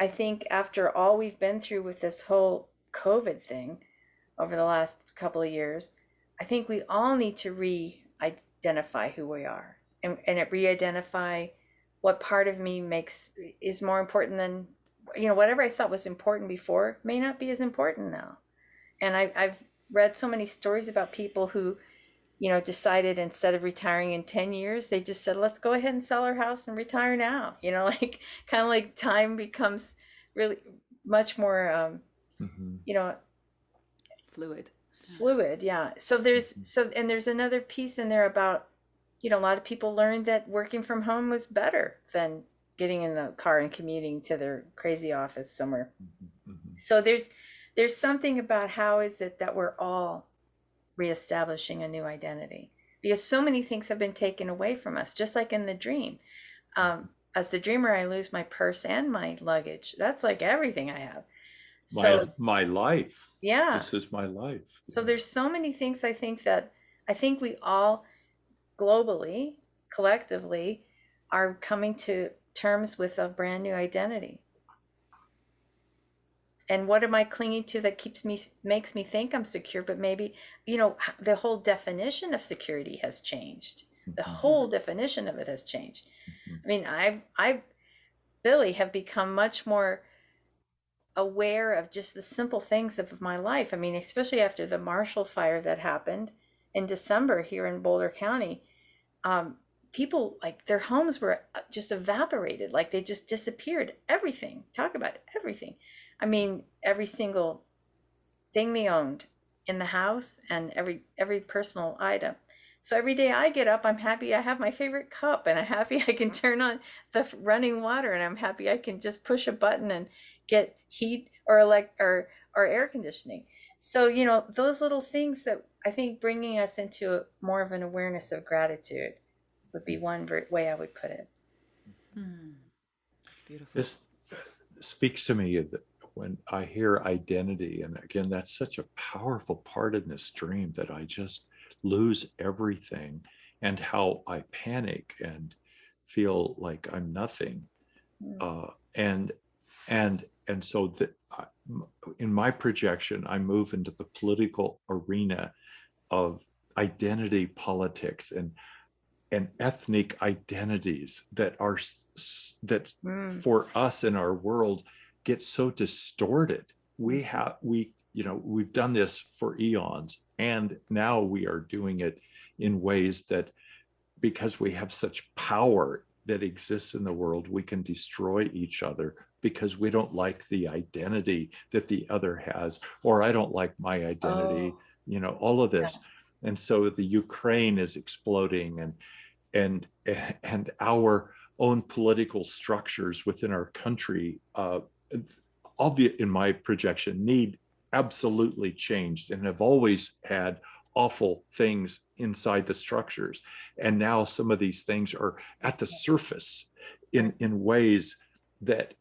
I think after all we've been through with this whole COVID thing over the last couple of years, I think we all need to re-identify who we are, and re-identify what part of me is more important than, whatever I thought was important before may not be as important now. And I've read so many stories about people who, decided instead of retiring in 10 years, they just said, let's go ahead and sell our house and retire now. Like kind of like time becomes really much more, Mm-hmm. Fluid. fluid. Yeah. And there's another piece in there about, a lot of people learned that working from home was better than getting in the car and commuting to their crazy office somewhere. Mm-hmm. So there's something about how is it that we're all reestablishing a new identity, because so many things have been taken away from us, just like in the dream. As the dreamer, I lose my purse and my luggage. That's like everything I have. So My life. yeah. This is my life. So there's so many things I think we all globally, collectively, are coming to terms with a brand new identity. And what am I clinging to that makes me think I'm secure? But maybe, the whole definition of security has changed. The whole definition of it has changed. I mean, I, Billy, have become much more aware of just the simple things of my life. I mean, especially after the Marshall Fire that happened in December here in Boulder County. People, like, their homes were just evaporated, like they just disappeared. Everything. Talk about everything. I mean, every single thing they owned in the house and every personal item. So every day I get up, I'm happy I have my favorite cup, and I'm happy I can turn on the running water, and I'm happy I can just push a button and get heat or air conditioning. So, those little things that I think bringing us into more of an awareness of gratitude would be one way I would put it. Beautiful. This speaks to me when I hear identity. And again, that's such a powerful part in this dream, that I just lose everything, and how I panic and feel like I'm nothing. And so that in my projection, I move into the political arena of identity politics and ethnic identities that for us in our world get so distorted. We've done this for eons, and now we are doing it in ways that, because we have such power that exists in the world, we can destroy each other because we don't like the identity that the other has, or I don't like my identity, all of this. Yeah. And so the Ukraine is exploding, and our own political structures within our country, albeit in my projection, need absolutely changed, and have always had awful things inside the structures. And now some of these things are at the surface in ways that,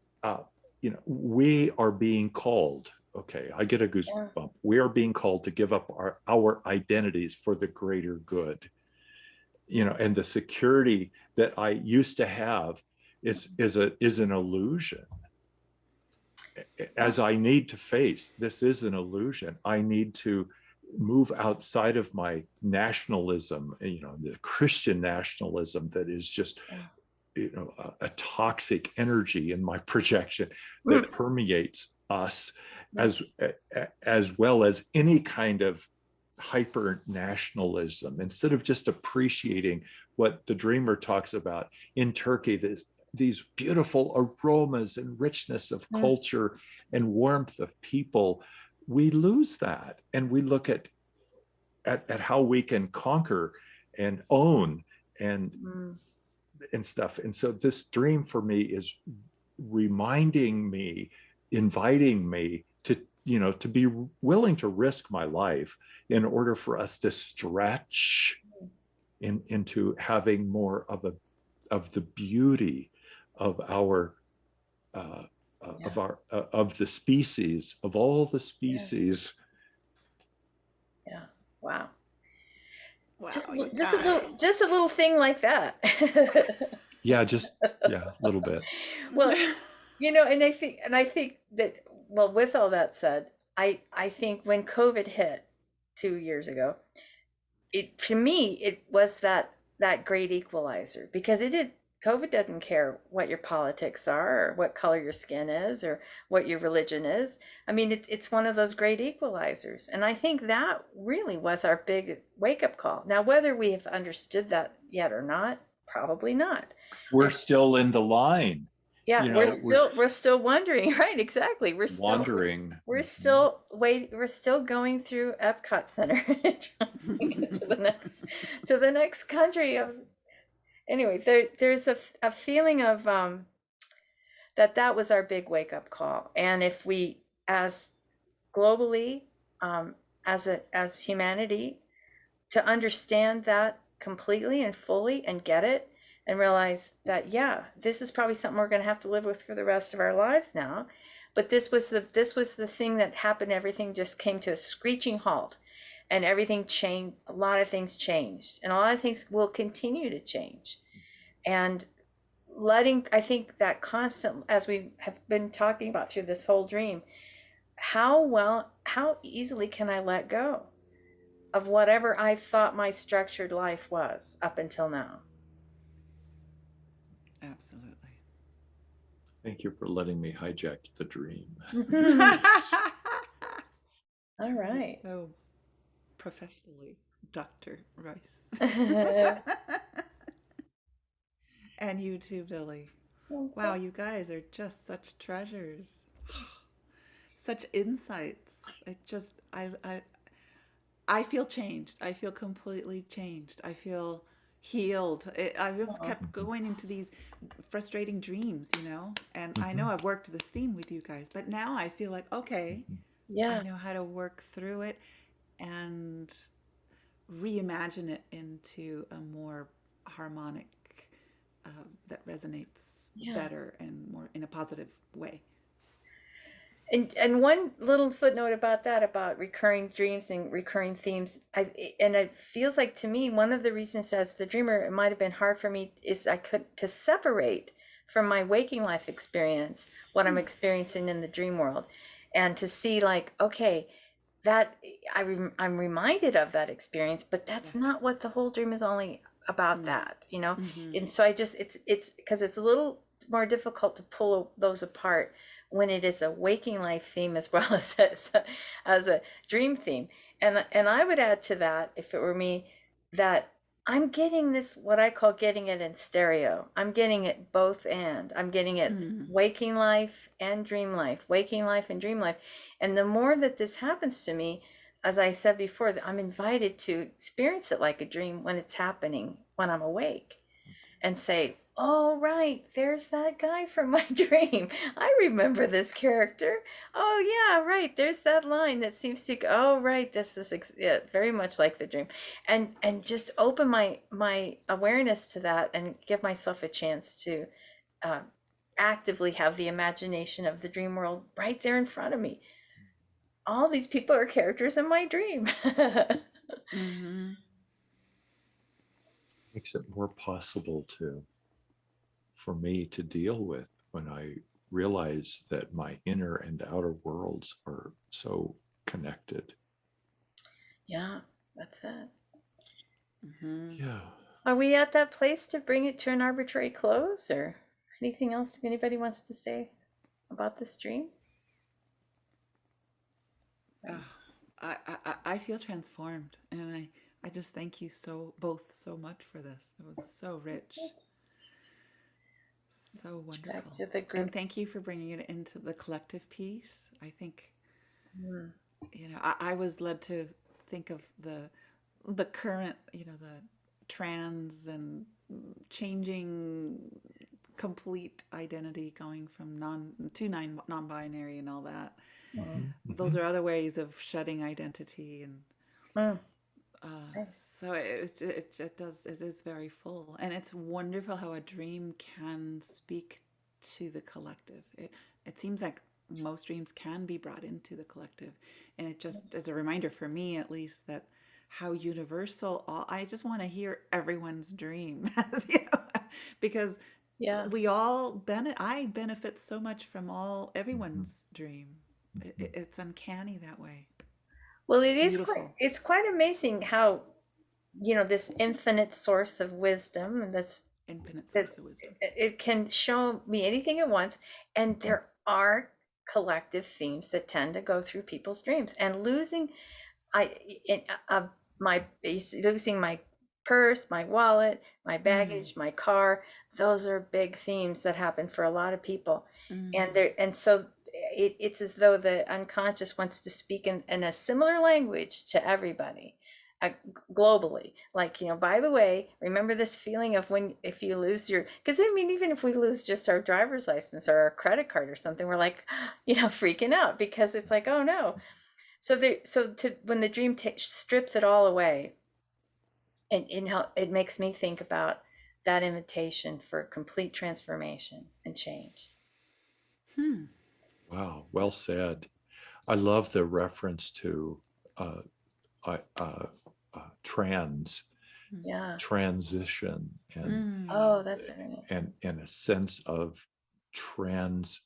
we are being called. Okay, I get a goosebump. Yeah. We are being called to give up our identities for the greater good. And the security that I used to have is an illusion. As I need to face, this is an illusion. I need to move outside of my nationalism, the Christian nationalism that is just, a toxic energy in my projection that permeates us, as well as any kind of hyper nationalism. Instead of just appreciating what the dreamer talks about in Turkey, these beautiful aromas and richness of culture and warmth of people, we lose that, and we look at how we can conquer and own and stuff. And so this dream for me is reminding me, inviting me to be willing to risk my life in order for us to stretch into having more of the beauty of our of the species, of all the species. Yeah. Wow. Wow. Just a little thing like that. a little bit. Well, and I think that, well, with all that said, I think when COVID hit 2 years ago, to me, it was that great equalizer, because it did COVID doesn't care what your politics are or what color your skin is or what your religion is. I mean, it's one of those great equalizers. And I think that really was our big wake up call. Now, whether we have understood that yet or not, probably not. We're still in the line. Yeah, You know, we're still wondering, right? Exactly. wondering. We're still we're still going through Epcot Center trying to get to the next country of anyway, there's a feeling of that was our big wake up call. And if we as globally as humanity to understand that completely and fully and get it and realize that yeah, this is probably something we're going to have to live with for the rest of our lives now, but this was the thing that happened. Everything just came to a screeching halt and everything changed. A lot of things changed and a lot of things will continue to change. And I think that constant, as we have been talking about through this whole dream, how easily can I let go of whatever I thought my structured life was up until now? Absolutely. Thank you for letting me hijack the dream. All right. So professionally, Dr. Royce. And you too, Billie. Okay. Wow, you guys are just such treasures. Such insights. I feel changed. I feel completely changed. I feel healed. I just kept going into these frustrating dreams, you know? And I know I've worked this theme with you guys, but now I feel like, okay, Yeah. I know how to work through it and reimagine it into a more harmonic, that resonates Yeah. better and more in a positive way. And one little footnote about that, about recurring dreams and recurring themes, and it feels like to me one of the reasons as the dreamer it might have been hard for me is I could to separate from my waking life experience what I'm experiencing in the dream world, and to see like okay, that I'm reminded of that experience, but that's not what the whole dream is only about. That you know, and so I just it's because it's a little more difficult to pull those apart when it is a waking life theme as well as a dream theme. And I would add to that, if it were me, that I'm getting this, what I call getting it in stereo. I'm getting it both and. I'm getting it waking life and dream life, waking life and dream life. And the more that this happens to me, as I said before, that I'm invited to experience it like a dream when it's happening, when I'm awake, and say, oh, right, there's that guy from my dream. I remember this character. Oh, yeah, right, there's that line that seems to, oh, right, this is yeah, very much like the dream. And just open my awareness to that and give myself a chance to actively have the imagination of the dream world right there in front of me. All these people are characters in my dream. Makes it more possible for me to deal with when I realize that my inner and outer worlds are so connected. Yeah, that's it. Yeah. Are we at that place to bring it to an arbitrary close, or anything else anybody wants to say about this dream? I feel transformed, and I just thank you both so much for this. It was so rich, so wonderful. And thank you for bringing it into the collective piece. I think, you know, I was led to think of the current, you know, the trans and changing complete identity, going from non-binary and all that. Those are other ways of shedding identity, and so it is very full, and it's wonderful how a dream can speak to the collective. It seems like most dreams can be brought into the collective, and it just is a reminder for me, at least, that how universal. I just want to hear everyone's dream, you know, because we all I benefit so much from everyone's dream. It's uncanny that way. Well, it's quite amazing how, you know, this infinite source of wisdom, and this Infinite Because source of wisdom. it can show me anything at once, and there are collective themes that tend to go through people's dreams. And losing, my losing my purse, my wallet, my baggage, my car, those are big themes that happen for a lot of people. And so it's as though the unconscious wants to speak in a similar language to everybody, globally. Like, by the way, remember this feeling of if you lose because I mean, even if we lose just our driver's license or our credit card or something, we're like, freaking out, because it's like, oh no. When the dream strips it all away, and it makes me think about that invitation for complete transformation and change. Wow, well said. I love the reference to transition, Oh, that's and a sense of trans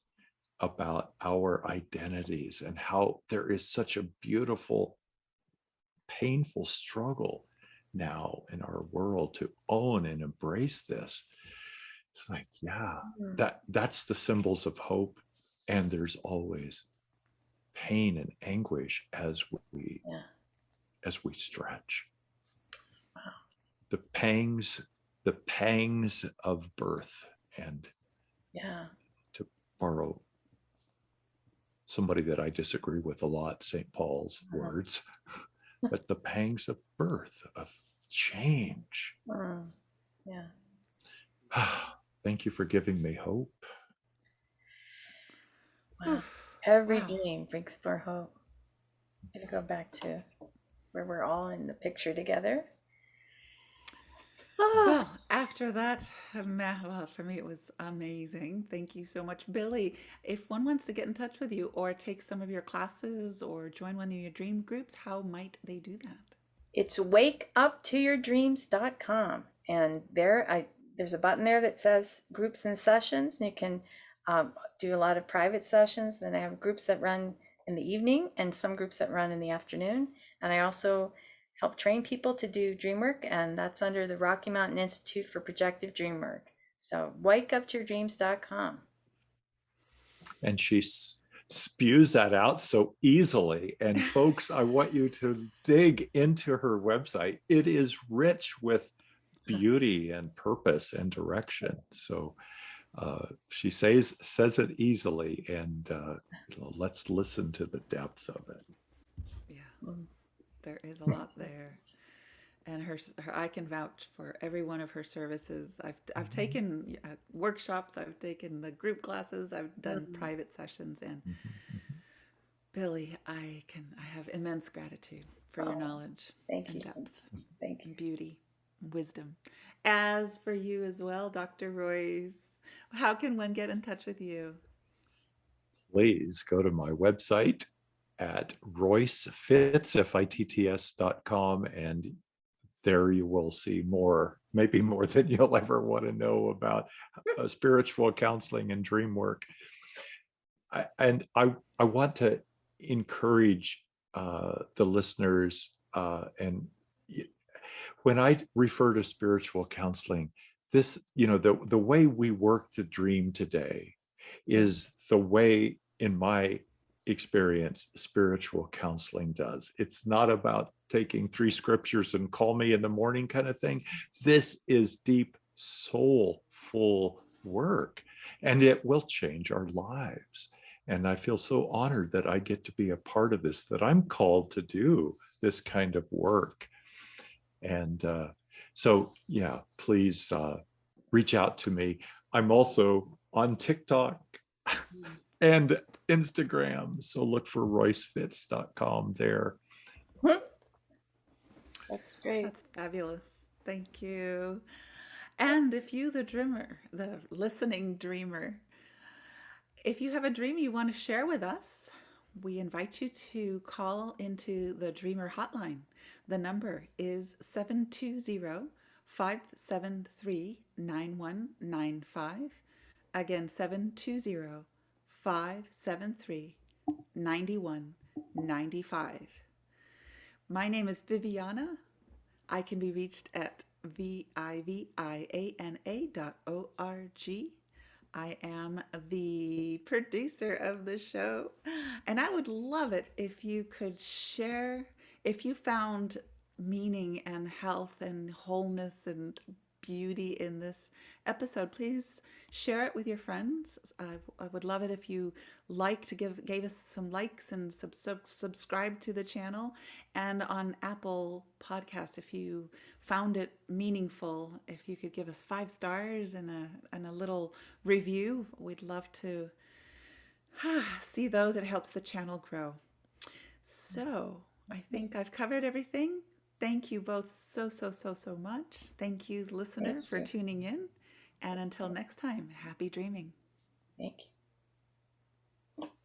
about our identities, and how there is such a beautiful, painful struggle now in our world to own and embrace this. It's like, yeah, that's the symbols of hope. And there's always pain and anguish as we stretch. The pangs of birth. And to borrow somebody that I disagree with a lot, St. Paul's words, but the pangs of birth, of change. Thank you for giving me hope. Wow. Every dream brings more hope. I'm going to go back to where we're all in the picture together. Well, after that, well, for me, it was amazing. Thank you so much, Billie. If one wants to get in touch with you or take some of your classes or join one of your dream groups, how might they do that? It's wakeuptoyourdreams.com. And there's a button there that says groups and sessions. And you can do a lot of private sessions. And I have groups that run in the evening and some groups that run in the afternoon. And I also help train people to do dream work, and that's under the Rocky Mountain Institute for Projective Dreamwork. So wakeuptoyourdreams.com. And she spews that out so easily. And folks, I want you to dig into her website. It is rich with beauty and purpose and direction. So she says it easily, and let's listen to the depth of it. Yeah, there is a lot there. And her I can vouch for every one of her services. I've taken workshops, I've taken the group classes, I've done private sessions, and Billie, I have immense gratitude for your knowledge and depth, and beauty, and wisdom. As for you as well, Dr. Royce, how can one get in touch with you? Please go to my website at Royce Fitts, FITTS.com, and there you will see more, maybe more than you'll ever want to know about spiritual counseling and dream work. I want to encourage the listeners, and when I refer to spiritual counseling, this, the way we work to dream today is the way, in my experience, spiritual counseling does. It's not about taking 3 scriptures and call me in the morning kind of thing. This is deep, soulful work, and it will change our lives. And I feel so honored that I get to be a part of this, that I'm called to do this kind of work. And so, yeah, please reach out to me. I'm also on TikTok and Instagram. So look for roycefitts.com there. That's great. That's fabulous. Thank you. And if you, the dreamer, the listening dreamer, if you have a dream you want to share with us, we invite you to call into the Dreamer Hotline. The number is 720-573-9195. Again, 720-573-9195. My name is Viviana. I can be reached at viviana.org. I am the producer of the show, and I would love it if you could share if you found meaning and health and wholeness and beauty in this episode. Please share it with your friends. I would love it if you gave us some likes and subscribe to the channel, and on Apple Podcasts, if you found it meaningful, if you could give us 5 stars and a little review. We'd love to see those. It helps the channel grow. So I think I've covered everything. Thank you both so much. Thank you, listener, for tuning in. And until next time, happy dreaming. Thank you.